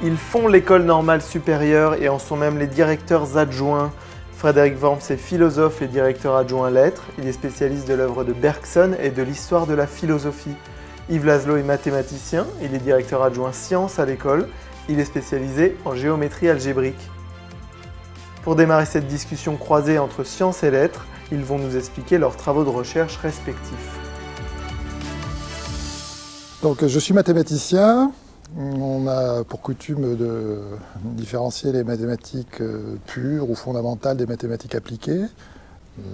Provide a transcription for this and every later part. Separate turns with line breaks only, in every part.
Ils font l'école normale supérieure et en sont même les directeurs adjoints. Frédéric Worms est philosophe et directeur adjoint lettres. Il est spécialiste de l'œuvre de Bergson et de l'histoire de la philosophie. Yves Laszlo est mathématicien. Il est directeur adjoint sciences à l'école. Il est spécialisé en géométrie algébrique. Pour démarrer cette discussion croisée entre sciences et lettres, ils vont nous expliquer leurs travaux de recherche respectifs.
Donc, je suis mathématicien. On a pour coutume de différencier les mathématiques pures ou fondamentales des mathématiques appliquées,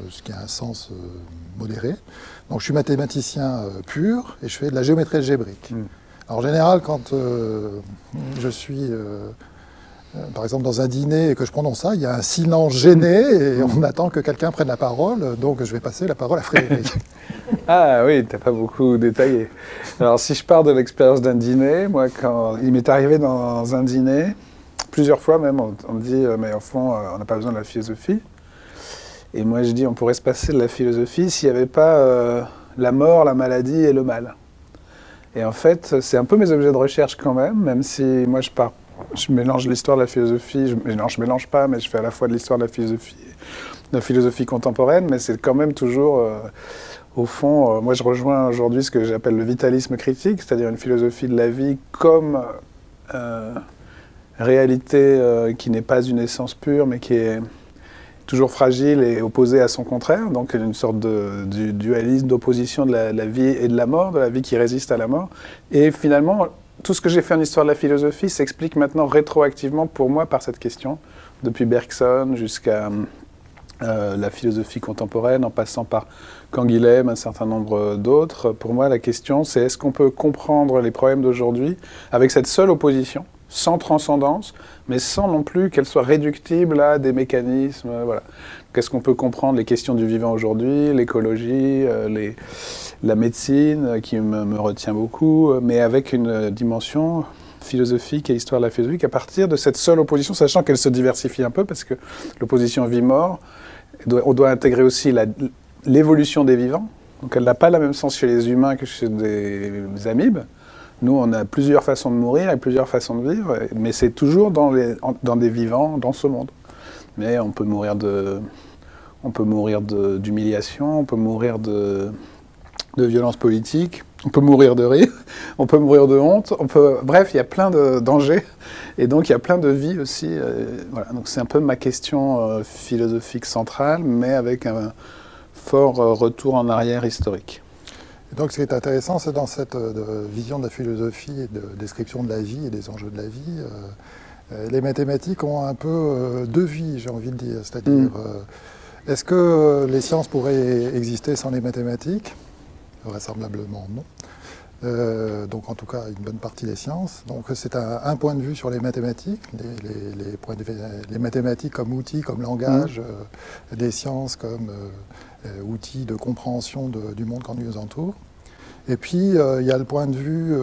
ce qui a un sens modéré. Donc je suis mathématicien pur et je fais de la géométrie algébrique. Alors, en général, quand je suis par exemple dans un dîner et que je prononce ça, il y a un silence gêné et on attend que quelqu'un prenne la parole, donc je vais passer la parole à Frédéric.
Ah oui, t'as pas beaucoup détaillé. Alors si je pars de l'expérience d'un dîner, moi quand il m'est arrivé dans un dîner, plusieurs fois même, on me dit mais au fond on n'a pas besoin de la philosophie. Et moi je dis on pourrait se passer de la philosophie s'il n'y avait pas la mort, la maladie et le mal. Et en fait c'est un peu mes objets de recherche quand même si moi je mélange l'histoire de la philosophie, non je mélange pas, mais je fais à la fois de l'histoire de la philosophie contemporaine, mais c'est quand même toujours... Au fond, moi je rejoins aujourd'hui ce que j'appelle le vitalisme critique, c'est-à-dire une philosophie de la vie comme réalité qui n'est pas une essence pure, mais qui est toujours fragile et opposée à son contraire, donc une sorte de dualisme, d'opposition de la vie et de la mort, de la vie qui résiste à la mort. Et finalement, tout ce que j'ai fait en histoire de la philosophie s'explique maintenant rétroactivement pour moi par cette question, depuis Bergson jusqu'à... la philosophie contemporaine, en passant par Canguilhem, un certain nombre d'autres. Pour moi, la question, c'est est-ce qu'on peut comprendre les problèmes d'aujourd'hui avec cette seule opposition, sans transcendance, mais sans non plus qu'elle soit réductible à des mécanismes. Voilà. Qu'est-ce qu'on peut comprendre les questions du vivant aujourd'hui, l'écologie, la médecine, qui me retient beaucoup, mais avec une dimension philosophique et histoire de la philosophie, à partir de cette seule opposition, sachant qu'elle se diversifie un peu, parce que l'opposition vie-mort, on doit intégrer aussi l'évolution des vivants. Donc elle n'a pas le même sens chez les humains que chez des amibes. Nous, on a plusieurs façons de mourir et plusieurs façons de vivre, mais c'est toujours dans des vivants, dans ce monde. Mais on peut mourir d'humiliation, on peut mourir de violence politique, on peut mourir de rire, on peut mourir de honte, bref, il y a plein de dangers, et donc il y a plein de vies aussi. Voilà. Donc c'est un peu ma question philosophique centrale, mais avec un fort retour en arrière historique.
Et donc ce qui est intéressant, c'est dans cette vision de la philosophie et de description de la vie et des enjeux de la vie, les mathématiques ont un peu deux vies, j'ai envie de dire. C'est-à-dire, est-ce que les sciences pourraient exister sans les mathématiques ? Vraisemblablement non. Donc en tout cas une bonne partie des sciences. Donc c'est un point de vue sur les mathématiques, les mathématiques comme outils, comme langage, des sciences comme outils de compréhension du monde qui nous entoure. Et puis il y a le point de vue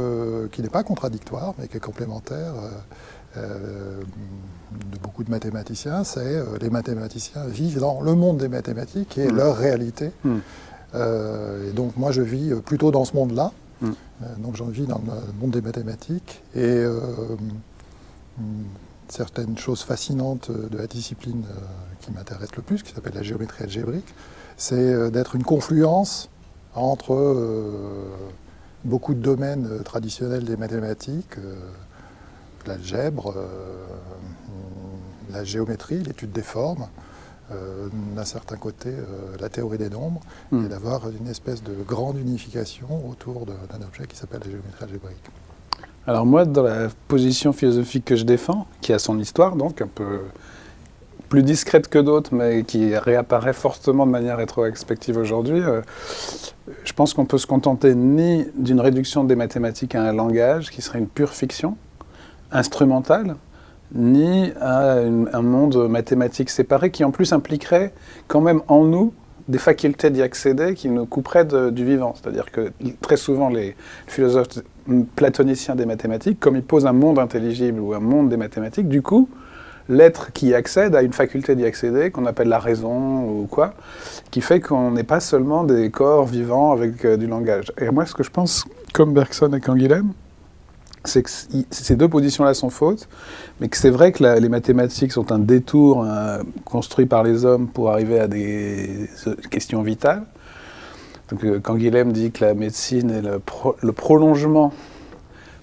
qui n'est pas contradictoire, mais qui est complémentaire de beaucoup de mathématiciens, c'est les mathématiciens vivent dans le monde des mathématiques et leur réalité. Et donc moi je vis plutôt dans ce monde-là, donc j'en vis dans le monde des mathématiques, et certaines choses fascinantes de la discipline qui m'intéresse le plus, qui s'appelle la géométrie algébrique, c'est d'être une confluence entre beaucoup de domaines traditionnels des mathématiques, l'algèbre, la géométrie, l'étude des formes, d'un certain côté la théorie des nombres, et d'avoir une espèce de grande unification autour d'un objet qui s'appelle la géométrie algébrique.
Alors moi, dans la position philosophique que je défends, qui a son histoire, donc un peu plus discrète que d'autres, mais qui réapparaît fortement de manière rétrospective aujourd'hui, je pense qu'on peut se contenter ni d'une réduction des mathématiques à un langage, qui serait une pure fiction, instrumentale, ni à un monde mathématique séparé qui en plus impliquerait quand même en nous des facultés d'y accéder qui nous couperaient du vivant. C'est-à-dire que très souvent les philosophes platoniciens des mathématiques, comme ils posent un monde intelligible ou un monde des mathématiques, du coup, l'être qui y accède a une faculté d'y accéder, qu'on appelle la raison ou quoi, qui fait qu'on n'est pas seulement des corps vivants avec du langage. Et moi, ce que je pense, comme Bergson et Canguilhem, c'est que ces deux positions-là sont fausses, mais que c'est vrai que les mathématiques sont un détour construit par les hommes pour arriver à des questions vitales. Donc, quand Guilhem dit que la médecine est le prolongement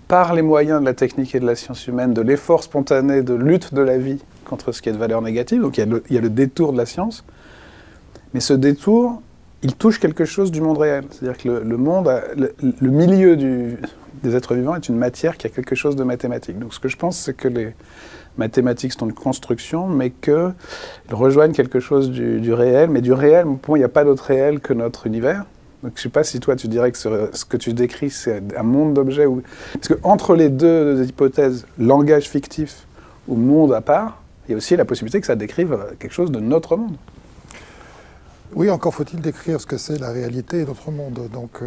par les moyens de la technique et de la science humaine, de l'effort spontané de lutte de la vie contre ce qui est de valeur négative, donc il y a le détour de la science, mais ce détour, il touche quelque chose du monde réel. C'est-à-dire que le monde, le milieu des êtres vivants est une matière qui a quelque chose de mathématique. Donc ce que je pense, c'est que les mathématiques sont une construction, mais qu'elles rejoignent quelque chose du réel. Mais du réel, pour moi, il n'y a pas d'autre réel que notre univers. Donc je ne sais pas si toi, tu dirais que ce que tu décris, c'est un monde d'objets. Parce qu'entre les deux hypothèses, langage fictif ou monde à part, il y a aussi la possibilité que ça décrive quelque chose de notre monde.
Oui, encore faut-il décrire ce que c'est la réalité et notre monde. Donc,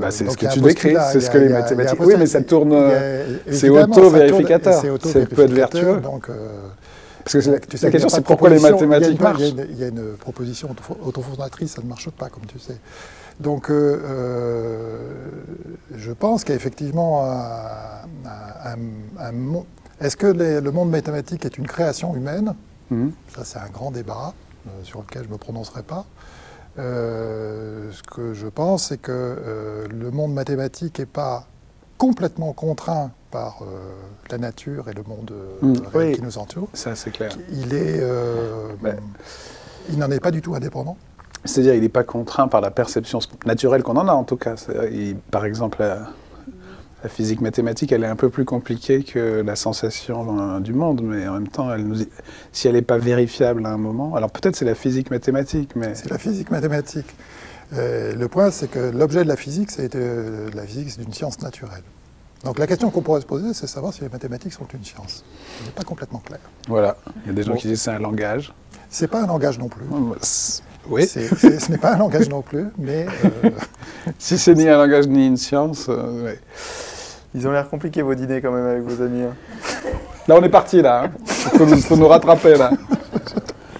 c'est ce que tu décris, c'est ce que les mathématiques... Oui, mais ça tourne... C'est auto-vérificateur. Ça peut être vertueux.
Donc,
parce que la question, c'est pourquoi les mathématiques marchent.
Il y a une proposition autofondatrice, ça ne marche pas, comme tu sais. Donc, je pense qu'effectivement, est-ce que le monde mathématique est une création humaine? Ça, c'est un grand débat sur lequel je ne me prononcerai pas. Ce que je pense, c'est que le monde mathématique n'est pas complètement contraint par la nature et le monde réel qui nous entoure. Ça, c'est clair. Il n'en est pas du tout indépendant.
C'est-à-dire qu'il n'est pas contraint par la perception naturelle qu'on en a, en tout cas. Par exemple, la physique mathématique, elle est un peu plus compliquée que la sensation du monde, mais en même temps, si elle n'est pas vérifiable à un moment... Alors peut-être c'est la physique mathématique, mais...
C'est la physique mathématique. Le point, c'est que l'objet de la physique, c'est une science naturelle. Donc la question qu'on pourrait se poser, c'est savoir si les mathématiques sont une science. Ce n'est pas complètement clair.
Voilà. Il y a des gens qui disent que c'est un langage.
C'est pas un langage non plus.
Oui.
Ce n'est pas un langage non plus, mais...
Si c'est ni un langage ni une science, ouais.
Ils ont l'air compliqués vos dîners quand même avec vos amis. Hein.
Là, on est parti, là. Il faut nous rattraper, là.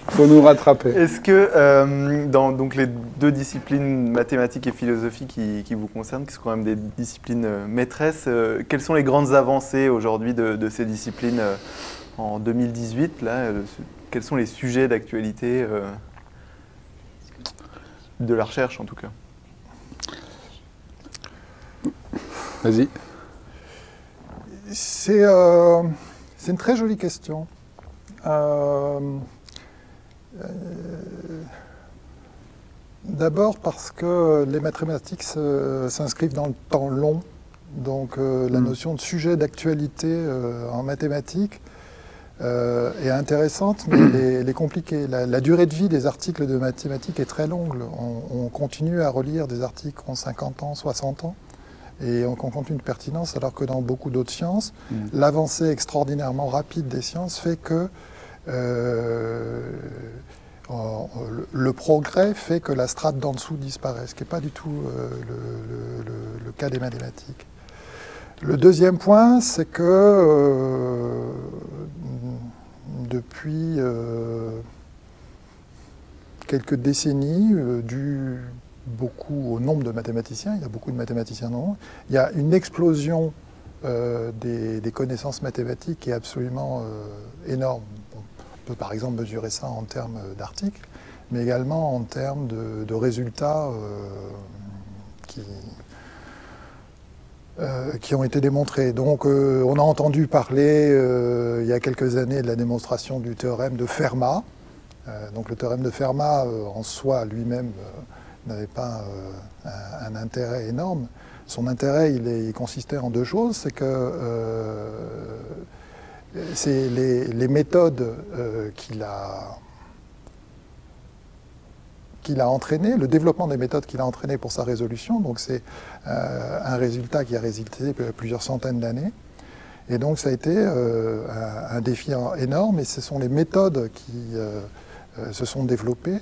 Il faut nous rattraper.
Est-ce que, dans donc, les deux disciplines, mathématiques et philosophie, qui vous concernent, qui sont quand même des disciplines maîtresses, quelles sont les grandes avancées aujourd'hui de ces disciplines en 2018 là, quels sont les sujets d'actualité de la recherche, en tout cas?
Vas-y. C'est une très jolie question. D'abord parce que les mathématiques s'inscrivent dans le temps long. Donc la notion de sujet d'actualité en mathématiques est intéressante, mais elle est compliquée. La durée de vie des articles de mathématiques est très longue. On continue à relire des articles qui ont 50 ans, 60 ans. Et on continue de pertinence, alors que dans beaucoup d'autres sciences, l'avancée extraordinairement rapide des sciences fait que le progrès fait que la strate d'en dessous disparaît, ce qui n'est pas du tout le cas des mathématiques. Le deuxième point, c'est que depuis quelques décennies, dû beaucoup au nombre de mathématiciens, il y a beaucoup de mathématiciens dans le monde, il y a une explosion des connaissances mathématiques qui est absolument énorme. On peut par exemple mesurer ça en termes d'articles, mais également en termes de résultats qui ont été démontrés. Donc on a entendu parler il y a quelques années de la démonstration du théorème de Fermat. Donc le théorème de Fermat en soi lui-même n'avait pas un intérêt énorme. Son intérêt, il consistait en deux choses. C'est que c'est les méthodes qu'il a entraînées, le développement des méthodes qu'il a entraînées pour sa résolution. Donc c'est un résultat qui a résisté plusieurs centaines d'années. Et donc ça a été un défi énorme. Et ce sont les méthodes qui se sont développées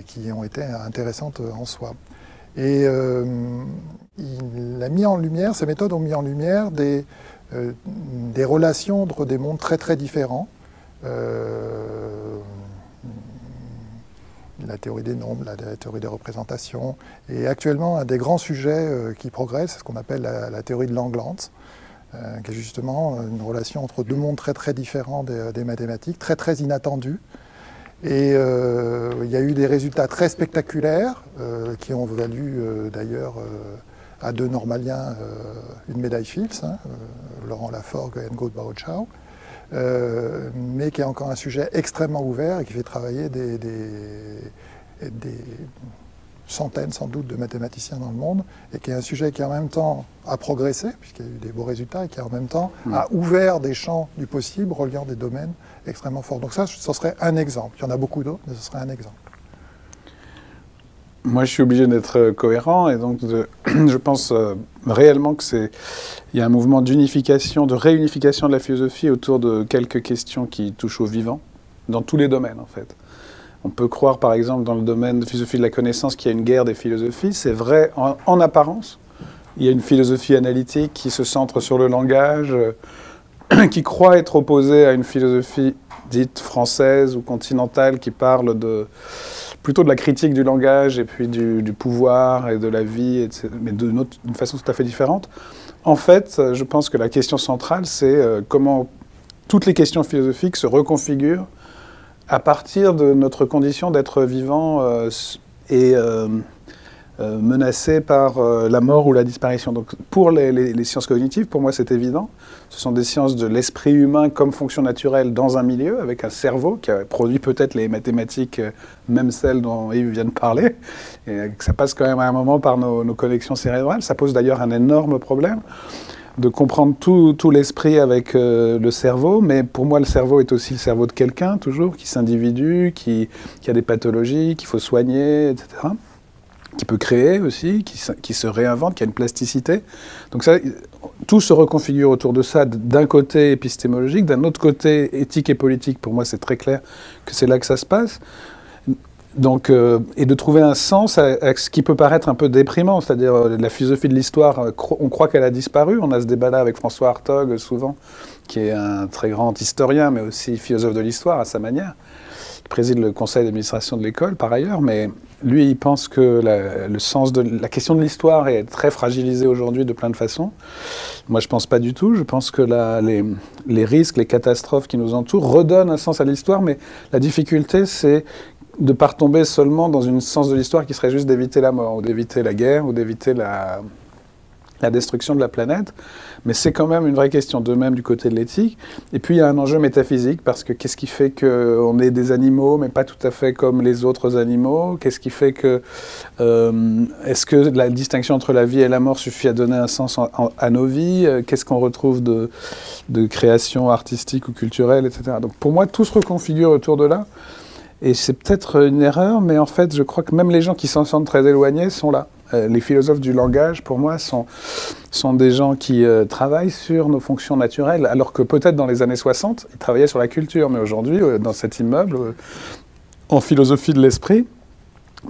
qui ont été intéressantes en soi. Et il a mis en lumière, ces méthodes ont mis en lumière des relations entre des mondes très très différents. la théorie des nombres, la théorie des représentations. Et actuellement, un des grands sujets qui progresse, c'est ce qu'on appelle la théorie de Langlands, qui est justement une relation entre deux mondes très très différents des mathématiques, très très inattendus. Et il y a eu des résultats très spectaculaires qui ont valu d'ailleurs à deux normaliens une médaille Fields, Laurent Laforgue et Ngo Bao-Chao, mais qui est encore un sujet extrêmement ouvert et qui fait travailler des centaines sans doute de mathématiciens dans le monde, et qui est un sujet qui en même temps a progressé, puisqu'il y a eu des beaux résultats, et qui en même temps a ouvert des champs du possible, reliant des domaines extrêmement forts. Donc ça, ce serait un exemple. Il y en a beaucoup d'autres, mais ce serait un exemple.
Moi, je suis obligé d'être cohérent, et donc je pense réellement qu'il y a un mouvement d'unification, de réunification de la philosophie autour de quelques questions qui touchent au vivant, dans tous les domaines en fait. On peut croire, par exemple, dans le domaine de philosophie de la connaissance, qu'il y a une guerre des philosophies. C'est vrai en apparence. Il y a une philosophie analytique qui se centre sur le langage, qui croit être opposée à une philosophie dite française ou continentale qui parle plutôt de la critique du langage et puis du pouvoir et de la vie, etc., mais d'une façon tout à fait différente. En fait, je pense que la question centrale, c'est comment toutes les questions philosophiques se reconfigurent à partir de notre condition d'être vivant et menacé par la mort ou la disparition. Donc pour les sciences cognitives, pour moi c'est évident, ce sont des sciences de l'esprit humain comme fonction naturelle dans un milieu, avec un cerveau qui a produit peut-être les mathématiques, même celles dont Yves vient de parler, et que ça passe quand même à un moment par nos connexions cérébrales. Ça pose d'ailleurs un énorme problème de comprendre tout l'esprit avec le cerveau, mais pour moi le cerveau est aussi le cerveau de quelqu'un, toujours, qui s'individue, qui a des pathologies, qu'il faut soigner, etc., qui peut créer aussi, qui se réinvente, qui a une plasticité. Donc ça, tout se reconfigure autour de ça, d'un côté épistémologique, d'un autre côté éthique et politique. Pour moi c'est très clair que c'est là que ça se passe. Donc, et de trouver un sens à ce qui peut paraître un peu déprimant, c'est-à-dire la philosophie de l'histoire, on croit qu'elle a disparu. On a ce débat-là avec François Hartog, souvent, qui est un très grand historien, mais aussi philosophe de l'histoire à sa manière. Il préside le conseil d'administration de l'école, par ailleurs, mais lui, il pense que le sens de la question de l'histoire est très fragilisée aujourd'hui de plein de façons. Moi, je ne pense pas du tout. Je pense que les risques, les catastrophes qui nous entourent redonnent un sens à l'histoire, mais la difficulté, c'est de ne pas retomber seulement dans une sens de l'histoire qui serait juste d'éviter la mort, ou d'éviter la guerre, ou d'éviter la destruction de la planète. Mais c'est quand même une vraie question, de même du côté de l'éthique. Et puis il y a un enjeu métaphysique, parce que qu'est-ce qui fait qu'on est des animaux, mais pas tout à fait comme les autres animaux? Qu'est-ce qui fait que... est-ce que la distinction entre la vie et la mort suffit à donner un sens à nos vies? Qu'est-ce qu'on retrouve de création artistique ou culturelle, etc. Donc pour moi, tout se reconfigure autour de là. Et c'est peut-être une erreur, mais en fait, je crois que même les gens qui s'en sentent très éloignés sont là. Les philosophes du langage, pour moi, sont des gens qui travaillent sur nos fonctions naturelles, alors que peut-être dans les années 60, ils travaillaient sur la culture. Mais aujourd'hui, dans cet immeuble, en philosophie de l'esprit,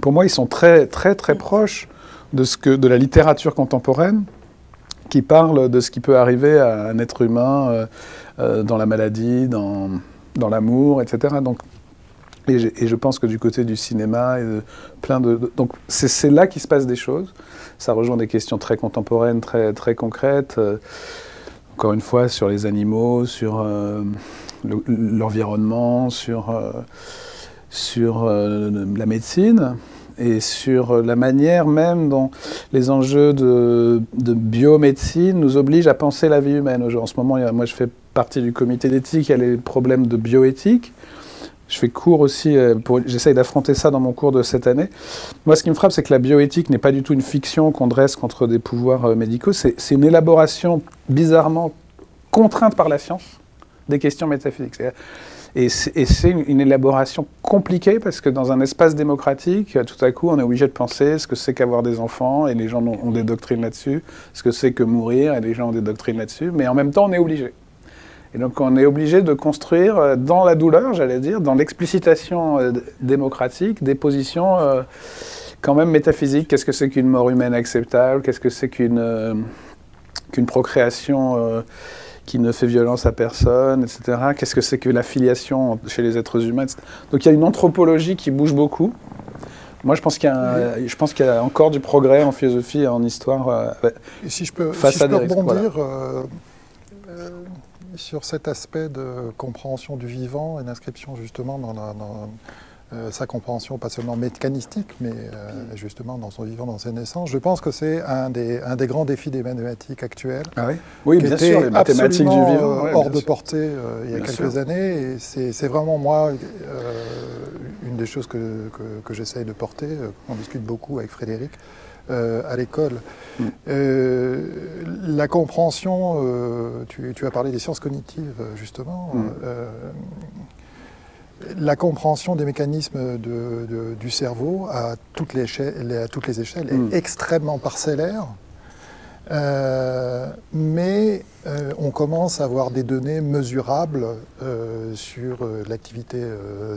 pour moi, ils sont très, très, très proches de la littérature contemporaine, qui parle de ce qui peut arriver à un être humain dans la maladie, dans l'amour, etc. Donc, et je pense que du côté du cinéma, donc c'est là qu'il se passe des choses. Ça rejoint des questions très contemporaines, très, très concrètes. Encore une fois, sur les animaux, sur l'environnement, sur la médecine et sur la manière même dont les enjeux de biomédecine nous obligent à penser la vie humaine. En ce moment, moi je fais partie du comité d'éthique, il y a les problèmes de bioéthique. Je fais cours aussi, j'essaye d'affronter ça dans mon cours de cette année. Moi, ce qui me frappe, c'est que la bioéthique n'est pas du tout une fiction qu'on dresse contre des pouvoirs médicaux. C'est une élaboration bizarrement contrainte par la science des questions métaphysiques. Et c'est une élaboration compliquée parce que dans un espace démocratique, tout à coup, on est obligé de penser ce que c'est qu'avoir des enfants, et les gens ont des doctrines là-dessus, ce que c'est que mourir, et les gens ont des doctrines là-dessus, mais en même temps, on est obligé. Et donc on est obligé de construire dans la douleur, j'allais dire, dans l'explicitation démocratique, des positions quand même métaphysiques. Qu'est-ce que c'est qu'une mort humaine acceptable? Qu'est-ce que c'est qu'une procréation qui ne fait violence à personne, etc. Qu'est-ce que c'est que la filiation chez les êtres humains, etc. Donc il y a une anthropologie qui bouge beaucoup. Moi, je pense qu'il y a encore du progrès en philosophie et en histoire.
Et si je peux
face à Derrida,
rebondir sur cet aspect de compréhension du vivant et d'inscription justement dans sa compréhension, pas seulement mécanistique, mais justement dans son vivant, dans ses naissances. Je pense que c'est un des grands défis des mathématiques actuelles.
Ah oui, oui, bien sûr, les mathématiques du vivant.
Hors de portée il y a quelques années. Et c'est vraiment, moi, une des choses que j'essaye de porter, on discute beaucoup avec Frédéric, à l'école. La compréhension, tu as parlé des sciences cognitives, justement. La compréhension des mécanismes du cerveau à toutes les échelles est extrêmement parcellaire, mais on commence à avoir des données mesurables sur l'activité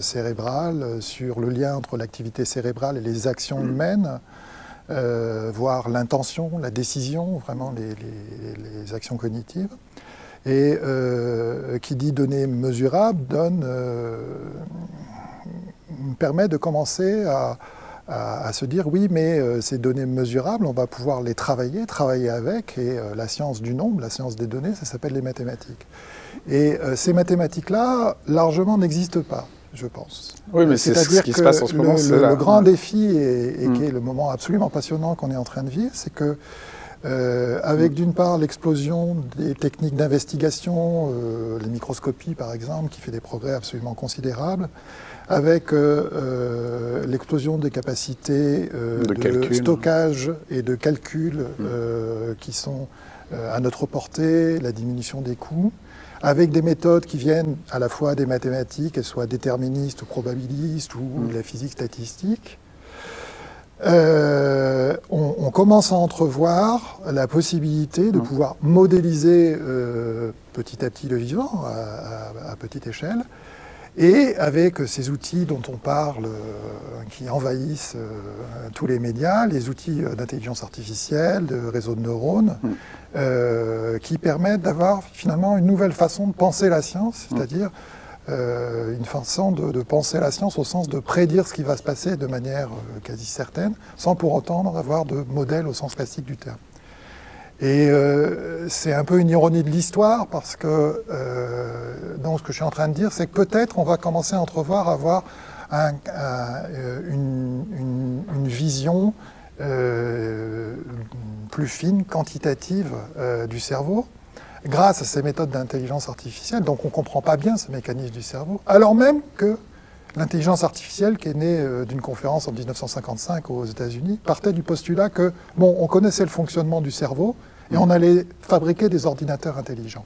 cérébrale, sur le lien entre l'activité cérébrale et les actions humaines, voire l'intention, la décision, vraiment les actions cognitives. Et qui dit données mesurables permet de commencer à se dire oui, mais ces données mesurables, on va pouvoir les travailler avec, et la science du nombre, la science des données, ça s'appelle les mathématiques. Et ces mathématiques-là, largement, n'existent pas, je pense.
Oui, mais c'est ce qui se passe en ce moment.
Le grand défi, et qui est le moment absolument passionnant qu'on est en train de vivre, c'est que avec d'une part l'explosion des techniques d'investigation, les microscopies par exemple, qui fait des progrès absolument considérables, avec l'explosion des capacités de stockage et de calcul qui sont à notre portée, la diminution des coûts, avec des méthodes qui viennent à la fois des mathématiques, qu'elles soient déterministes ou probabilistes ou la physique statistique. On commence à entrevoir la possibilité de pouvoir modéliser petit à petit le vivant à petite échelle, et avec ces outils dont on parle, qui envahissent tous les médias, les outils d'intelligence artificielle, de réseaux de neurones, qui permettent d'avoir finalement une nouvelle façon de penser la science, c'est-à-dire une façon de penser la science au sens de prédire ce qui va se passer de manière quasi certaine, sans pour autant avoir de modèle au sens classique du terme. Et c'est un peu une ironie de l'histoire, parce que donc ce que je suis en train de dire, c'est que peut-être on va commencer à entrevoir, avoir une vision plus fine, quantitative du cerveau, grâce à ces méthodes d'intelligence artificielle. Donc on ne comprend pas bien ce mécanisme du cerveau, alors même que l'intelligence artificielle, qui est née d'une conférence en 1955 aux États-Unis, partait du postulat que, bon, on connaissait le fonctionnement du cerveau et on allait fabriquer des ordinateurs intelligents.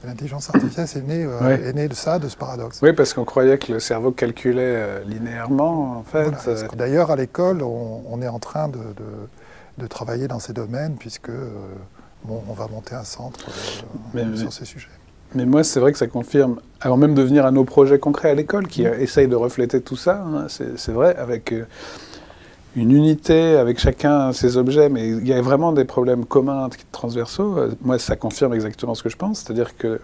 L'intelligence artificielle est née de ça, de ce paradoxe.
Oui, parce qu'on croyait que le cerveau calculait linéairement, en fait.
Voilà, d'ailleurs, à l'école, on est en train de travailler dans ces domaines, puisque on va monter un centre sur ces sujets.
Mais moi, c'est vrai que ça confirme, avant même de venir à nos projets concrets à l'école, qui essayent de refléter tout ça, hein, c'est vrai, avec une unité, avec chacun ses objets, mais il y a vraiment des problèmes communs, transversaux. Moi, ça confirme exactement ce que je pense, c'est-à-dire que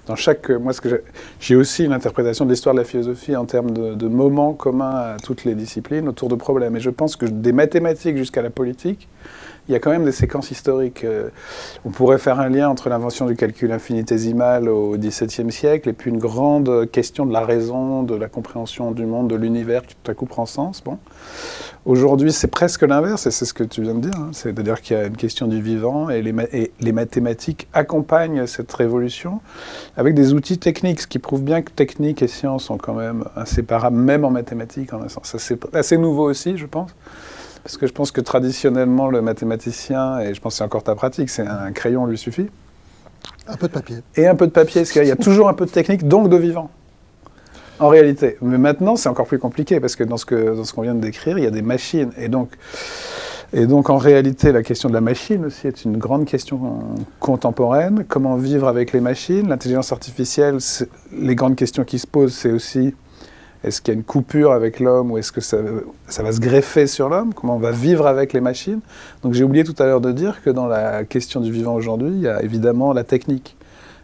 dans chaque... Moi, j'ai aussi une interprétation de l'histoire de la philosophie en termes de moments communs à toutes les disciplines autour de problèmes. Et je pense que des mathématiques jusqu'à la politique, il y a quand même des séquences historiques. On pourrait faire un lien entre l'invention du calcul infinitésimal au XVIIe siècle et puis une grande question de la raison, de la compréhension du monde, de l'univers qui tout à coup prend sens. Bon. Aujourd'hui, c'est presque l'inverse, et c'est ce que tu viens de dire. Hein. C'est-à-dire qu'il y a une question du vivant, et les mathématiques accompagnent cette révolution avec des outils techniques, ce qui prouve bien que technique et science sont quand même inséparables, même en mathématiques, en un sens. C'est assez nouveau aussi, je pense. Parce que je pense que traditionnellement, le mathématicien, et je pense que c'est encore ta pratique, c'est un crayon lui suffit.
Un peu de papier.
Et un peu de papier, parce qu'il y a toujours un peu de technique, donc de vivant, en réalité. Mais maintenant, c'est encore plus compliqué, parce que dans ce qu'on vient de décrire, il y a des machines. Et donc, en réalité, la question de la machine aussi est une grande question contemporaine. Comment vivre avec les machines? L'intelligence artificielle, les grandes questions qui se posent, c'est aussi... Est-ce qu'il y a une coupure avec l'homme, ou est-ce que ça va se greffer sur l'homme? Comment on va vivre avec les machines? Donc j'ai oublié tout à l'heure de dire que dans la question du vivant aujourd'hui, il y a évidemment la technique.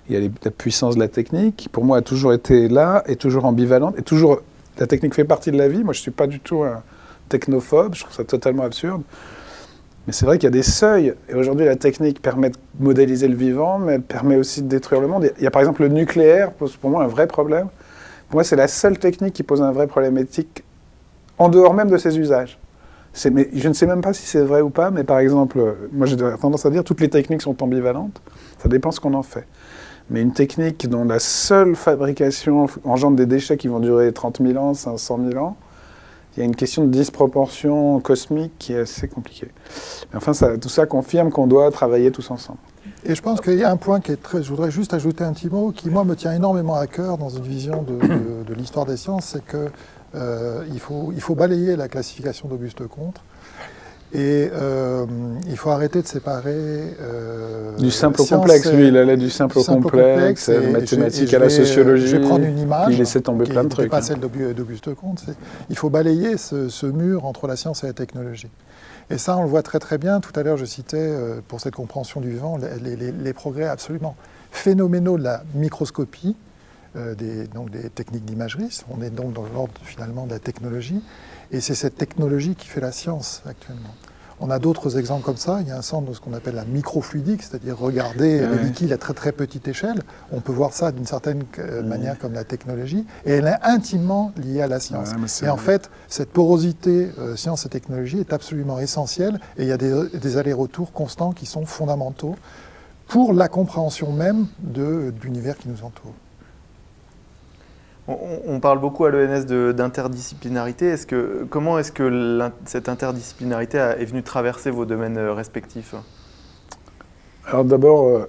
Il y a la puissance de la technique, qui pour moi a toujours été là, et toujours ambivalente, et toujours... La technique fait partie de la vie. Moi, je ne suis pas du tout un technophobe, je trouve ça totalement absurde. Mais c'est vrai qu'il y a des seuils. Et aujourd'hui, la technique permet de modéliser le vivant, mais elle permet aussi de détruire le monde. Il y a par exemple le nucléaire, pose pour moi un vrai problème. Pour moi, c'est la seule technique qui pose un vrai problème éthique, en dehors même de ses usages. Mais je ne sais même pas si c'est vrai ou pas, mais par exemple, moi j'ai tendance à dire que toutes les techniques sont ambivalentes, ça dépend ce qu'on en fait. Mais une technique dont la seule fabrication engendre des déchets qui vont durer 30 000 ans, 500 000 ans, il y a une question de disproportion cosmique qui est assez compliquée. Mais enfin, tout ça confirme qu'on doit travailler tous ensemble.
Et je pense qu'il y a un point qui est très... Je voudrais juste ajouter un petit mot qui, moi, me tient énormément à cœur dans une vision de l'histoire des sciences, c'est que il faut balayer la classification d'Auguste Comte et il faut arrêter de séparer
du simple au complexe. Lui, il allait du simple au complexe, mathématiques à la sociologie.
Je vais prendre une image
il laissait tomber plein de trucs.
Pas celle d'Auguste Comte. Il faut balayer ce mur entre la science et la technologie. Et ça, on le voit très très bien. Tout à l'heure, je citais, pour cette compréhension du vivant, les progrès absolument phénoménaux de la microscopie, donc des techniques d'imagerie. On est donc dans l'ordre finalement de la technologie. Et c'est cette technologie qui fait la science actuellement. On a d'autres exemples comme ça. Il y a un centre de ce qu'on appelle la microfluidique, c'est-à-dire regarder les liquides à très très petite échelle. On peut voir ça d'une certaine manière comme la technologie. Et elle est intimement liée à la science. Et en fait, cette porosité science et technologie est absolument essentielle. Et il y a des allers-retours constants qui sont fondamentaux pour la compréhension même de l'univers qui nous entoure.
On parle beaucoup à l'ENS d'interdisciplinarité. Comment est-ce que cette interdisciplinarité est venue traverser vos domaines respectifs?
Alors d'abord,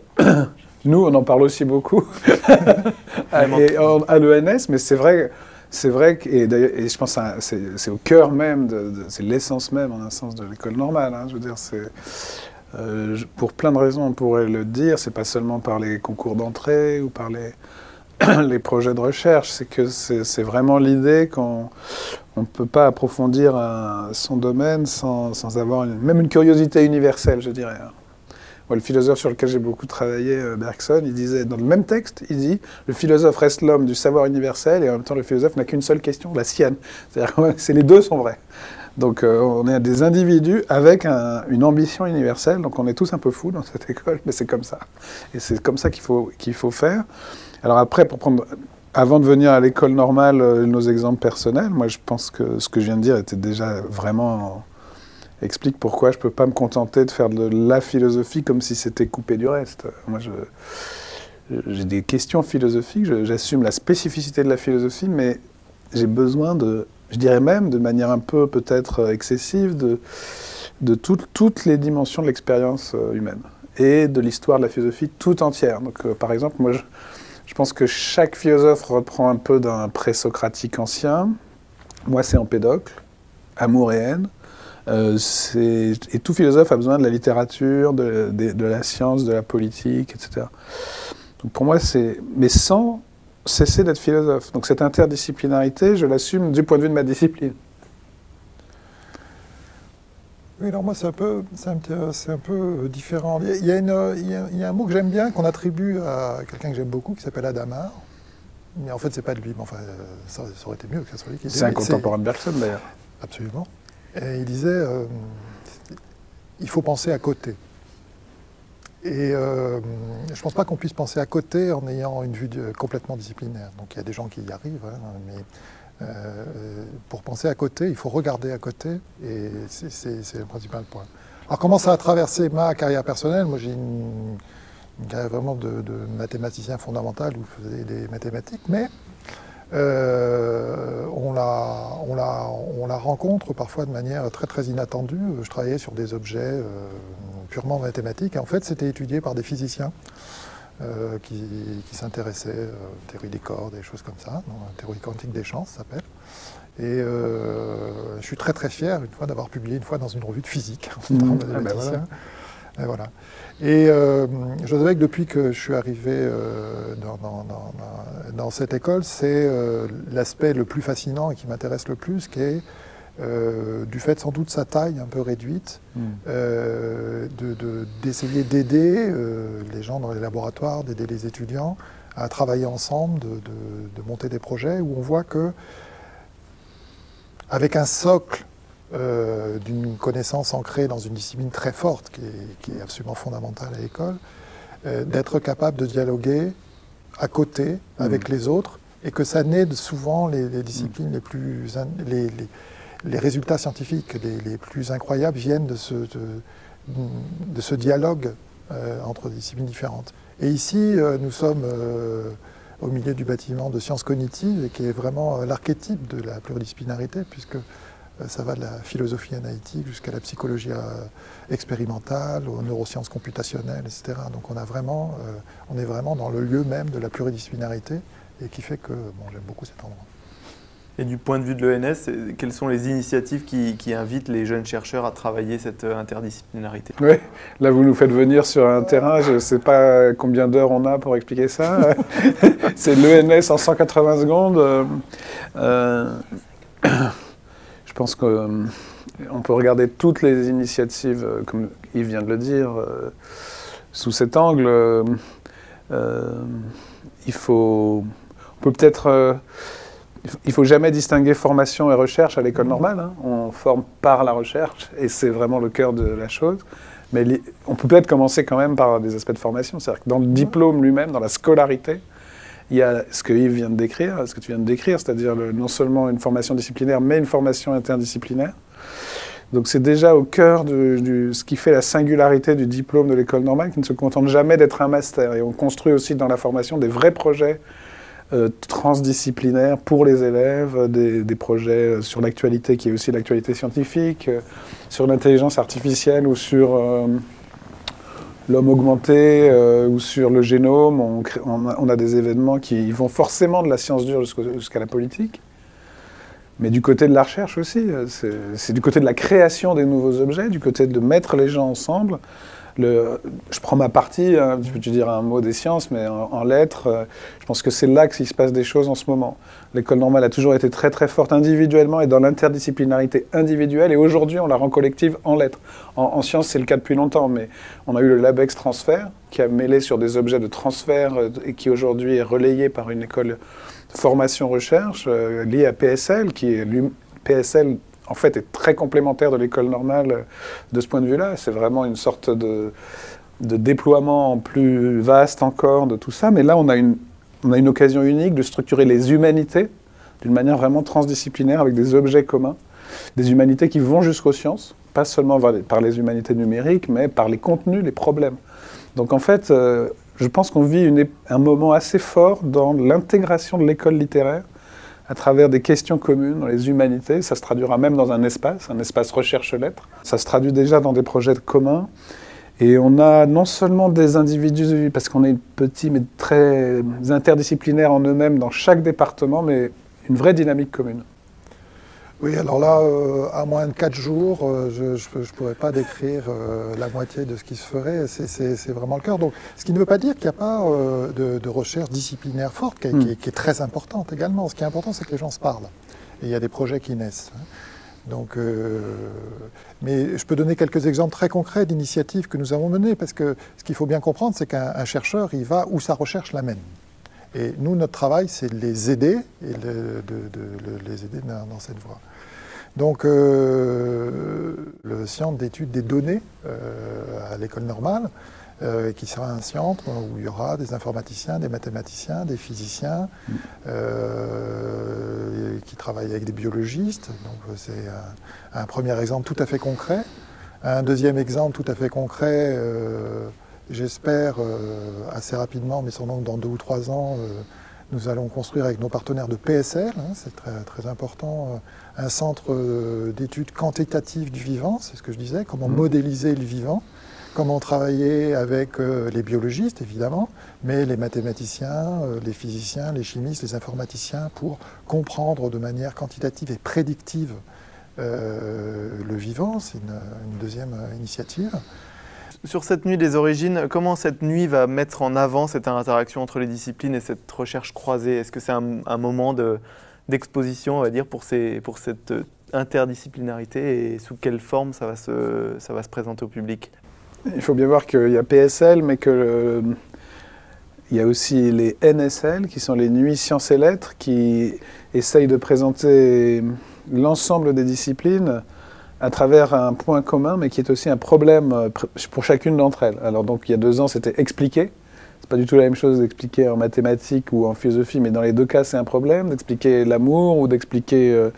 nous, on en parle aussi beaucoup à l'ENS, mais c'est vrai et je pense que c'est au cœur même, c'est l'essence même, en un sens, de l'école normale. Hein, je veux dire, pour plein de raisons, on pourrait le dire. C'est pas seulement par les concours d'entrée ou par les projets de recherche, c'est que c'est vraiment l'idée qu'on ne peut pas approfondir son domaine sans avoir même une curiosité universelle, je dirais. Moi, le philosophe sur lequel j'ai beaucoup travaillé, Bergson, il disait, dans le même texte, il dit « Le philosophe reste l'homme du savoir universel et en même temps le philosophe n'a qu'une seule question, la sienne. » C'est-à-dire que les deux sont vrais. Donc on est des individus avec une ambition universelle, donc on est tous un peu fous dans cette école, mais c'est comme ça. Et c'est comme ça qu'il faut faire. Alors après, avant de venir à l'école normale, nos exemples personnels, moi je pense que ce que je viens de dire était déjà vraiment explique pourquoi je ne peux pas me contenter de faire de la philosophie comme si c'était coupé du reste. Moi j'ai des questions philosophiques, j'assume la spécificité de la philosophie, mais j'ai besoin je dirais même de manière un peu peut-être excessive, de toutes les dimensions de l'expérience humaine et de l'histoire de la philosophie tout entière. Donc par exemple, moi je pense que chaque philosophe reprend un peu d'un pré-socratique ancien. Moi, c'est Empédocle, Amour et haine. Et tout philosophe a besoin de la littérature, de la science, de la politique, etc. Donc pour moi, mais sans cesser d'être philosophe. Donc cette interdisciplinarité, je l'assume du point de vue de ma discipline.
Oui, alors moi, c'est un peu différent. Il y a un mot que j'aime bien, qu'on attribue à quelqu'un que j'aime beaucoup, qui s'appelle Hadamard. Mais en fait, c'est pas de lui. Mais enfin, ça aurait été mieux que ce soit lui qui disait.
C'est un contemporain de Bergson, d'ailleurs.
Absolument. Et il disait, il faut penser à côté. Et je ne pense pas qu'on puisse penser à côté en ayant une vue complètement disciplinaire. Donc il y a des gens qui y arrivent, hein, mais pour penser à côté, il faut regarder à côté, et c'est le principal point. Alors comment ça a traversé ma carrière personnelle? Moi j'ai une carrière vraiment de mathématicien fondamental où je faisais des mathématiques, mais on la rencontre parfois de manière très très inattendue. Je travaillais sur des objets purement mathématiques, et en fait c'était étudié par des physiciens qui s'intéressaient théorie des cordes, des choses comme ça, théorie quantique des champs, ça s'appelle. Et je suis très très fier une fois d'avoir publié une fois dans une revue de physique en tant que mathématicien. Et voilà. Et je savais que depuis que je suis arrivé dans cette école, c'est l'aspect le plus fascinant et qui m'intéresse le plus, qui est du fait sans doute de sa taille un peu réduite, d'essayer d'aider les gens dans les laboratoires, d'aider les étudiants à travailler ensemble, de monter des projets où on voit que avec un socle d'une connaissance ancrée dans une discipline très forte, qui est absolument fondamentale à l'école, d'être capable de dialoguer à côté avec les autres, et que ça naît souvent les disciplines les résultats scientifiques les plus incroyables viennent de ce dialogue entre disciplines différentes. Et ici, nous sommes au milieu du bâtiment de sciences cognitives, et qui est vraiment l'archétype de la pluridisciplinarité, puisque ça va de la philosophie analytique jusqu'à la psychologie expérimentale, aux neurosciences computationnelles, etc. Donc on est vraiment dans le lieu même de la pluridisciplinarité, et qui fait que j'aime beaucoup cet endroit.
Et du point de vue de l'ENS, quelles sont les initiatives qui invitent les jeunes chercheurs à travailler cette interdisciplinarité?
Oui, là vous nous faites venir sur un terrain, je ne sais pas combien d'heures on a pour expliquer ça. C'est l'ENS en 180 secondes. Je pense qu'on peut regarder toutes les initiatives, comme Yves vient de le dire, sous cet angle. Il faut jamais distinguer formation et recherche à l'école normale. Hein. On forme par la recherche, et c'est vraiment le cœur de la chose. Mais on peut peut-être commencer quand même par des aspects de formation. C'est-à-dire que dans le diplôme lui-même, dans la scolarité, il y a ce que Yves vient de décrire, ce que tu viens de décrire, c'est-à-dire non seulement une formation disciplinaire, mais une formation interdisciplinaire. Donc c'est déjà au cœur de ce qui fait la singularité du diplôme de l'école normale, qui ne se contente jamais d'être un master. Et on construit aussi dans la formation des vrais projets transdisciplinaires pour les élèves, des projets sur l'actualité, qui est aussi l'actualité scientifique, sur l'intelligence artificielle ou sur l'homme augmenté ou sur le génome. On a des événements qui vont forcément de la science dure jusqu'à la politique. Mais du côté de la recherche aussi, c'est du côté de la création des nouveaux objets, du côté de mettre les gens ensemble. Je prends ma partie, hein, tu diras un mot des sciences, mais en lettres, je pense que c'est là qu'il se passe des choses en ce moment. L'école normale a toujours été très très forte individuellement et dans l'interdisciplinarité individuelle, et aujourd'hui on la rend collective en lettres. En sciences c'est le cas depuis longtemps, mais on a eu le LabEx Transfert, qui a mêlé sur des objets de transfert et qui aujourd'hui est relayé par une école formation-recherche liée à PSL, PSL en fait est très complémentaire de l'école normale de ce point de vue-là. C'est vraiment une sorte de déploiement plus vaste encore de tout ça. Mais là, on a une occasion unique de structurer les humanités d'une manière vraiment transdisciplinaire avec des objets communs. Des humanités qui vont jusqu'aux sciences, pas seulement par les humanités numériques, mais par les contenus, les problèmes. Donc en fait, je pense qu'on vit un moment assez fort dans l'intégration de l'école littéraire à travers des questions communes dans les humanités. Ça se traduira même dans un espace recherche-lettres. Ça se traduit déjà dans des projets communs. Et on a non seulement des individus, parce qu'on est petits mais très interdisciplinaires en eux-mêmes dans chaque département, mais une vraie dynamique commune.
Oui, alors là, à moins de 4 jours, je ne pourrais pas décrire la moitié de ce qui se ferait. C'est vraiment le cœur. Donc, ce qui ne veut pas dire qu'il n'y a pas de recherche disciplinaire forte, qui est très importante également. Ce qui est important, c'est que les gens se parlent. Et il y a des projets qui naissent. Donc, mais je peux donner quelques exemples très concrets d'initiatives que nous avons menées, parce que ce qu'il faut bien comprendre, c'est qu'un chercheur, il va où sa recherche l'amène. Et nous, notre travail, c'est de les aider et de les aider dans cette voie. Donc, le centre d'études des données à l'école normale, qui sera un centre où il y aura des informaticiens, des mathématiciens, des physiciens, qui travaillent avec des biologistes. Donc, c'est un premier exemple tout à fait concret. Un deuxième exemple tout à fait concret, j'espère assez rapidement, mais sans doute dans 2 ou 3 ans, nous allons construire avec nos partenaires de PSL, c'est très, très important, un centre d'études quantitatives du vivant, c'est ce que je disais, comment modéliser le vivant, comment travailler avec les biologistes évidemment, mais les mathématiciens, les physiciens, les chimistes, les informaticiens, pour comprendre de manière quantitative et prédictive le vivant. C'est une deuxième initiative.
Sur cette nuit des origines, comment cette nuit va mettre en avant cette interaction entre les disciplines et cette recherche croisée? Est-ce que c'est un moment d'exposition, on va dire, pour cette interdisciplinarité, et sous quelle forme ça va se présenter au public?
Il faut bien voir qu'il y a PSL, mais qu'il y a aussi les NSL, qui sont les nuits sciences et lettres, qui essayent de présenter l'ensemble des disciplines à travers un point commun, mais qui est aussi un problème pour chacune d'entre elles. Alors donc il y a 2 ans, c'était expliquer. C'est pas du tout la même chose d'expliquer en mathématiques ou en philosophie, mais dans les 2 cas, c'est un problème, d'expliquer l'amour ou d'expliquer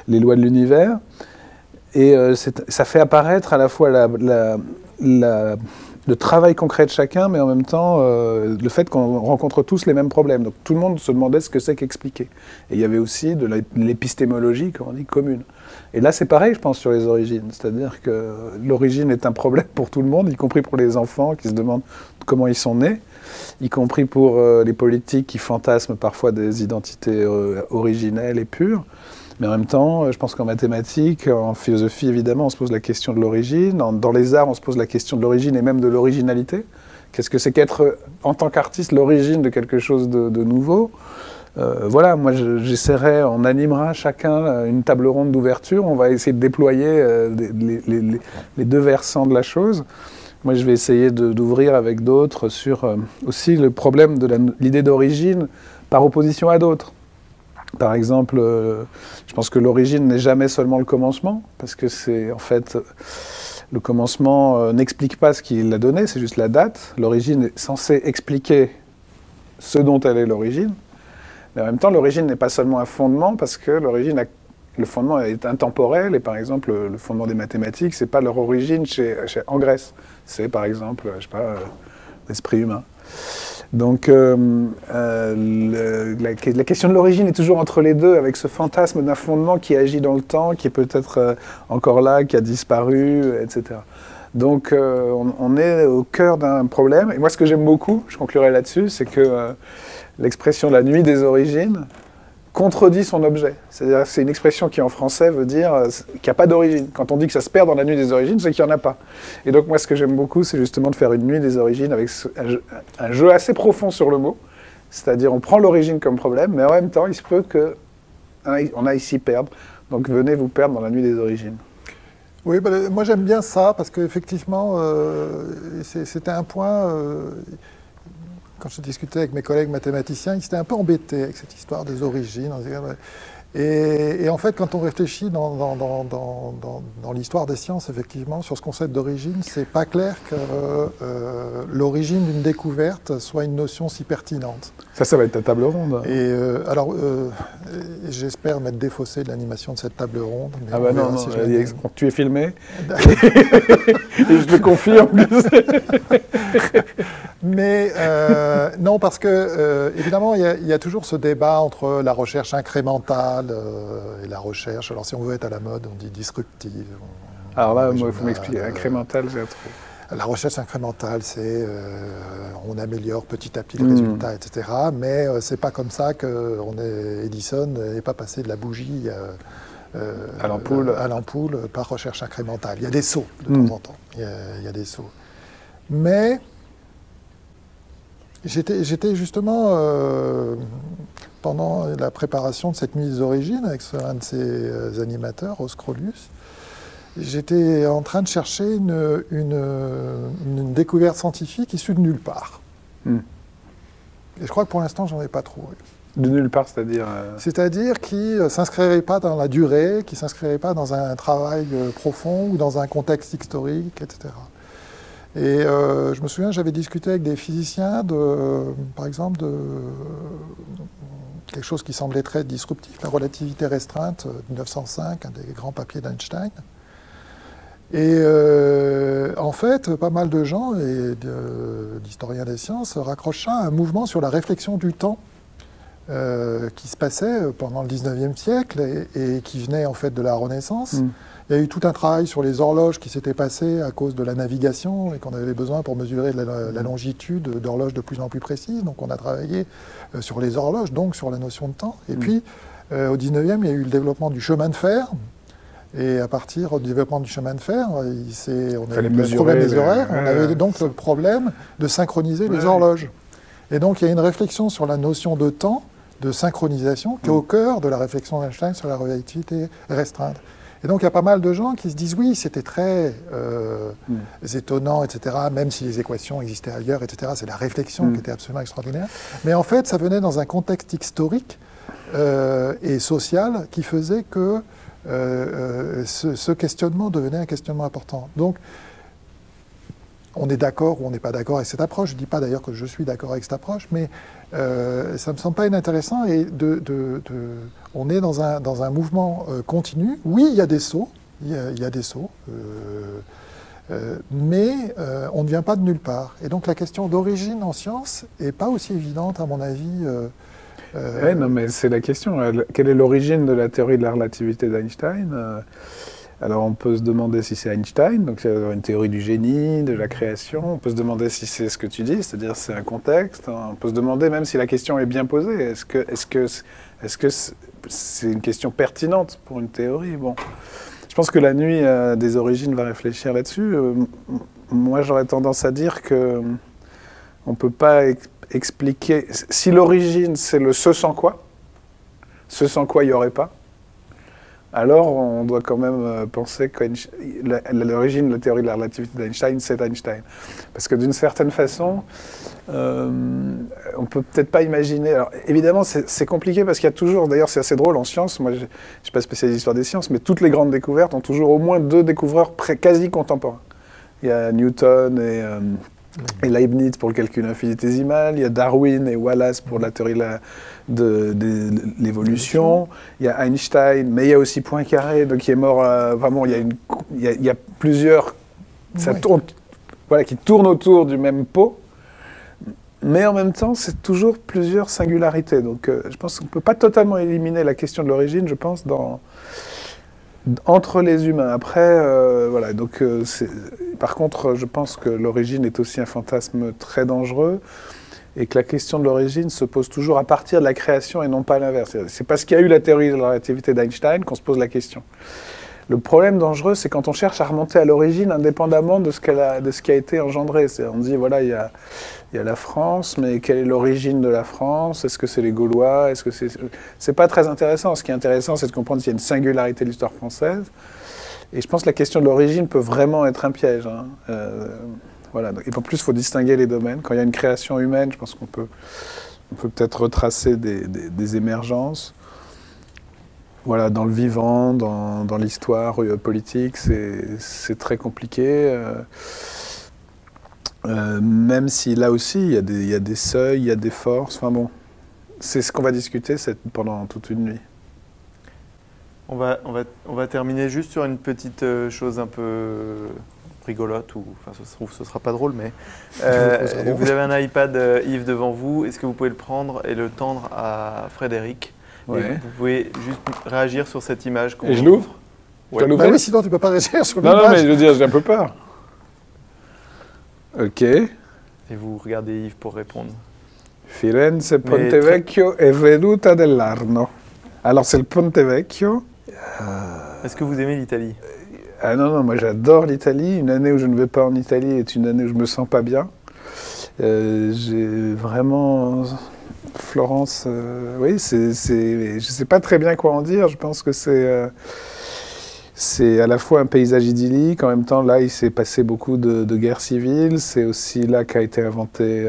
les lois de l'univers. Et ça fait apparaître à la fois le travail concret de chacun, mais en même temps le fait qu'on rencontre tous les mêmes problèmes. Donc tout le monde se demandait ce que c'est qu'expliquer. Et il y avait aussi de l'épistémologie, comme on dit, commune. Et là c'est pareil, je pense, sur les origines. C'est-à-dire que l'origine est un problème pour tout le monde, y compris pour les enfants qui se demandent comment ils sont nés, y compris pour les politiques qui fantasment parfois des identités originelles et pures. Mais en même temps, je pense qu'en mathématiques, en philosophie, évidemment, on se pose la question de l'origine. Dans les arts, on se pose la question de l'origine et même de l'originalité. Qu'est-ce que c'est qu'être, en tant qu'artiste, l'origine de quelque chose de nouveau? Voilà, moi j'essaierai, on animera chacun une table ronde d'ouverture. On va essayer de déployer les 2 versants de la chose. Moi, je vais essayer d'ouvrir avec d'autres sur aussi le problème de l'idée d'origine par opposition à d'autres. Par exemple, je pense que l'origine n'est jamais seulement le commencement, parce que c'est en fait, le commencement n'explique pas ce qu'il a donné, c'est juste la date. L'origine est censée expliquer ce dont elle est l'origine, mais en même temps, l'origine n'est pas seulement un fondement, parce que le fondement est intemporel, et par exemple, le fondement des mathématiques, c'est pas leur origine en Grèce, c'est par exemple, je sais pas, l'esprit humain. Donc la question de l'origine est toujours entre les 2, avec ce fantasme d'un fondement qui agit dans le temps, qui est peut-être encore là, qui a disparu, etc. Donc on est au cœur d'un problème. Et moi, ce que j'aime beaucoup, je conclurai là-dessus, c'est que l'expression de la nuit des origines contredit son objet. C'est-à-dire c'est une expression qui en français veut dire qu'il n'y a pas d'origine. Quand on dit que ça se perd dans la nuit des origines, c'est qu'il n'y en a pas. Et donc moi ce que j'aime beaucoup, c'est justement de faire une nuit des origines avec un jeu assez profond sur le mot. C'est-à-dire on prend l'origine comme problème, mais en même temps il se peut qu'on aille s'y perdre. Donc venez vous perdre dans la nuit des origines.
Oui, moi j'aime bien ça, parce qu'effectivement, c'était un point... Quand je discutais avec mes collègues mathématiciens, ils étaient un peu embêtés avec cette histoire des origines. Et en fait, quand on réfléchit dans l'histoire des sciences, effectivement, sur ce concept d'origine, c'est pas clair que l'origine d'une découverte soit une notion si pertinente.
Ça va être ta table ronde.
Et alors, j'espère m'être défaussé de l'animation de cette table ronde. Mais
ah bah non,
si
tu es filmé. Et je le confirme.
Mais non, parce que, évidemment, il y a toujours ce débat entre la recherche incrémentale et la recherche. Alors, si on veut être à la mode, on dit disruptive.
Alors là, moi, il faut m'expliquer. Incrémentale, j'ai trop.
La recherche incrémentale, c'est on améliore petit à petit le résultat, etc. Mais c'est pas comme ça que Edison n'est pas passé de la bougie à l'ampoule par recherche incrémentale. Il y a des sauts de temps en temps. Il y a des sauts. Mais j'étais justement, pendant la préparation de cette nuit des origines, avec un de ses animateurs, Oscrolius, j'étais en train de chercher une découverte scientifique issue de nulle part. Et je crois que pour l'instant, j'en ai pas trouvé.
De nulle part, c'est-à-dire
C'est-à-dire qui ne s'inscrirait pas dans la durée, qui ne s'inscrirait pas dans un travail profond ou dans un contexte historique, etc. Et je me souviens, j'avais discuté avec des physiciens, par exemple, de quelque chose qui semblait très disruptif, la relativité restreinte de 1905, un des grands papiers d'Einstein. Et en fait, pas mal de gens, et d'historiens des sciences, raccrochent ça à un mouvement sur la réflexion du temps qui se passait pendant le 19e siècle et qui venait en fait de la Renaissance. Il y a eu tout un travail sur les horloges qui s'était passé à cause de la navigation et qu'on avait besoin pour mesurer la longitude d'horloges de plus en plus précises. Donc on a travaillé sur les horloges, donc sur la notion de temps. Et puis, au 19e, il y a eu le développement du chemin de fer. Et à partir du développement du chemin de fer, on avait le problème des horaires. On avait donc le problème de synchroniser les horloges. Et donc il y a une réflexion sur la notion de temps, de synchronisation, qui est au cœur de la réflexion d'Einstein sur la relativité restreinte. Et donc il y a pas mal de gens qui se disent oui, c'était très étonnant, etc., même si les équations existaient ailleurs, etc. C'est la réflexion qui était absolument extraordinaire. Mais en fait, ça venait dans un contexte historique et social qui faisait que ce questionnement devenait un questionnement important. Donc, on est d'accord ou on n'est pas d'accord avec cette approche. Je ne dis pas d'ailleurs que je suis d'accord avec cette approche, mais ça ne me semble pas inintéressant. Et on est dans un mouvement continu. Oui, il y a des sauts, il y a des sauts, mais on ne vient pas de nulle part. Et donc la question d'origine en science n'est pas aussi évidente, à mon avis.
Ouais, non, mais c'est la question. Quelle est l'origine de la théorie de la relativité d'Einstein ? Alors on peut se demander si c'est Einstein, donc c'est une théorie du génie, de la création. On peut se demander si c'est ce que tu dis, c'est-à-dire c'est un contexte. On peut se demander même si la question est bien posée. Est-ce que c'est une question pertinente pour une théorie ? Bon, je pense que la nuit des origines va réfléchir là-dessus. Moi j'aurais tendance à dire que on peut pas expliquer. Si l'origine c'est le ce sans quoi il n'y aurait pas. Alors, on doit quand même penser que l'origine de la théorie de la relativité d'Einstein, c'est Einstein. Parce que d'une certaine façon, on ne peut peut-être pas imaginer... Alors, évidemment, c'est compliqué parce qu'il y a toujours... D'ailleurs, c'est assez drôle en sciences. Moi, je ne suis pas spécialiste d'histoire des sciences, mais toutes les grandes découvertes ont toujours au moins 2 découvreurs quasi contemporains. Il y a Newton et Leibniz pour le calcul infinitésimal, il y a Darwin et Wallace pour la théorie de l'évolution, il y a Einstein, mais il y a aussi Poincaré, donc qui est mort, vraiment, il y a plusieurs, ça tourne, voilà, qui tournent autour du même pot, mais en même temps, c'est toujours plusieurs singularités. Donc je pense qu'on ne peut pas totalement éliminer la question de l'origine, je pense, entre les humains. Après, voilà, donc par contre, je pense que l'origine est aussi un fantasme très dangereux et que la question de l'origine se pose toujours à partir de la création et non pas à l'inverse. C'est parce qu'il y a eu la théorie de la relativité d'Einstein qu'on se pose la question. Le problème dangereux, c'est quand on cherche à remonter à l'origine indépendamment de ce qui a été engendré. On dit, voilà, il y a la France, mais quelle est l'origine de la France? Est-ce que c'est les Gaulois? Est-ce que c'est pas très intéressant. Ce qui est intéressant, c'est de comprendre qu'il y a une singularité de l'histoire française. Et je pense que la question de l'origine peut vraiment être un piège. Hein. Voilà. Et en plus, il faut distinguer les domaines. Quand il y a une création humaine, je pense qu'on peut peut-être retracer des émergences. Voilà, dans le vivant, dans l'histoire politique, c'est très compliqué. Même si là aussi, il y a des seuils, il y a des forces. Enfin bon, c'est ce qu'on va discuter pendant toute une nuit.
On va terminer juste sur une petite chose un peu rigolote, ou enfin ça se trouve ce sera pas drôle, mais vous avez un iPad Yves devant vous. Est-ce que vous pouvez le prendre et le tendre à Frédéric? Ouais. Et vous pouvez juste réagir sur cette image.
Et je l'ouvre?
Ouais. Bah oui, sinon tu peux pas réagir sur l'image.
Non, mais je veux dire, j'ai un peu peur. Ok.
Et vous regardez Yves pour répondre.
Firenze Ponte Vecchio e Veduta dell'Arno. Alors c'est le Ponte Vecchio.
Est-ce que vous aimez l'Italie?
Ah non, moi j'adore l'Italie. Une année où je ne vais pas en Italie est une année où je me sens pas bien. J'ai vraiment... Florence, oui, je sais pas très bien quoi en dire. Je pense que c'est à la fois un paysage idyllique, en même temps là il s'est passé beaucoup de guerres civiles. C'est aussi là qu'a été inventée,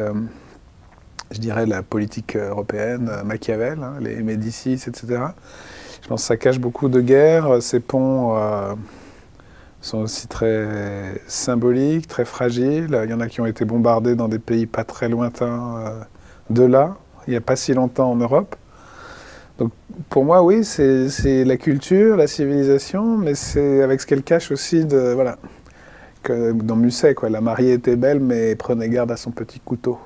je dirais, la politique européenne, Machiavel, hein, les Médicis, etc. Je pense que ça cache beaucoup de guerres. Ces ponts sont aussi très symboliques, très fragiles. Il y en a qui ont été bombardés dans des pays pas très lointains de là. Il n'y a pas si longtemps en Europe. Donc pour moi, oui, c'est la culture, la civilisation, mais c'est avec ce qu'elle cache aussi voilà, que dans Musset, quoi. La mariée était belle, mais prenait garde à son petit couteau.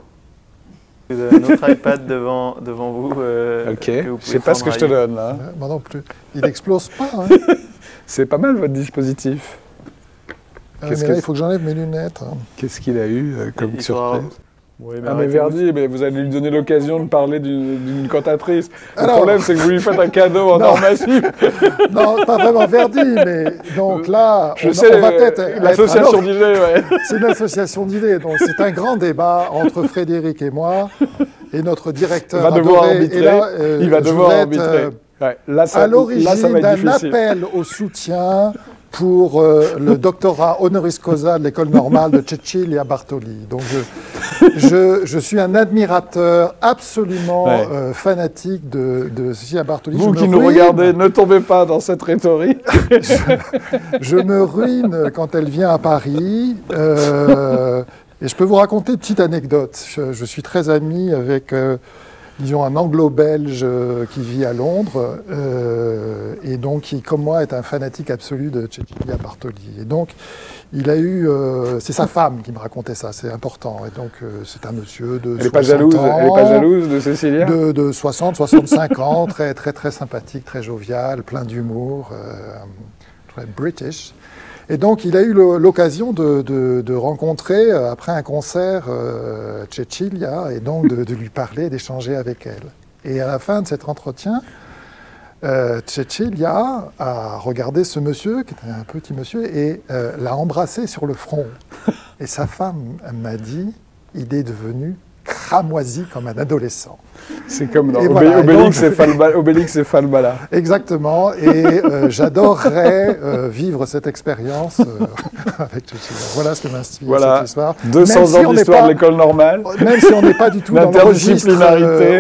Vous avez un autre iPad devant vous.
Ok, je ne sais pas ce que je te donne là.
Moi non plus. Il n'explose pas. Hein.
C'est pas mal votre dispositif.
Mais là, il faut que j'enlève mes lunettes. Hein.
Qu'est-ce qu'il a eu comme surprise?
Oui,
mais Verdi, mais vous allez lui donner l'occasion de parler d'une cantatrice. Le problème, c'est que vous lui faites un cadeau en or massif.
Non, pas vraiment Verdi, mais donc là,
on va
peut-être...
L'association d'idées, ouais.
C'est une association d'idées, donc c'est un grand débat entre Frédéric et moi, et notre directeur
va devoir arbitrer. Là, il va devoir arbitrer.
À l'origine d'un appel au soutien pour le doctorat honoris causa de l'école normale de Cecilia Bartoli. Donc je suis un admirateur absolument fanatique de Cecilia Bartoli.
Vous qui nous regardez, ne tombez pas dans cette rhétorique.
je me ruine quand elle vient à Paris. Et je peux vous raconter une petite anecdote. Je suis très ami avec, disons, un anglo-belge qui vit à Londres et donc qui, comme moi, est un fanatique absolu de Cecilia Bartoli. Et donc, il a eu... c'est sa femme qui me racontait ça, c'est important. Et donc, c'est un monsieur de 60 ans.
Elle n'est pas jalouse de Cecilia?
De 60, 65 ans, très, très, très sympathique, très jovial, plein d'humour, très british. Et donc, il a eu l'occasion de rencontrer, après un concert, Cecilia, et donc de lui parler, d'échanger avec elle. Et à la fin de cet entretien, Cecilia a regardé ce monsieur, qui était un petit monsieur, et l'a embrassé sur le front. Et sa femme m'a dit, il est devenu cramoisi comme un adolescent.
C'est comme dans
voilà,
Obélix et Falbala.
Exactement, et j'adorerais vivre cette expérience avec Cecilia. Voilà ce que m'inspire cette histoire.
200 ans d'histoire de l'école normale.
Même si on n'est pas du tout dans le registre,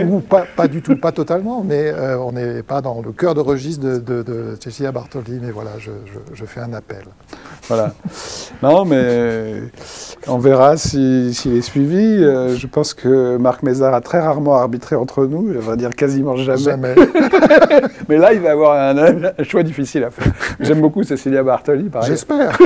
ou pas du tout, pas totalement, mais on n'est pas dans le cœur de registre de Cecilia Bartoli, mais voilà, je fais un appel.
Voilà. Non, mais on verra s'il est suivi. Je pense que Marc Mézard a très rarement arbitré entre nous, je devrais dire quasiment jamais. Mais là, il va avoir un choix difficile à faire. J'aime beaucoup Cecilia Bartoli, par exemple.
J'espère.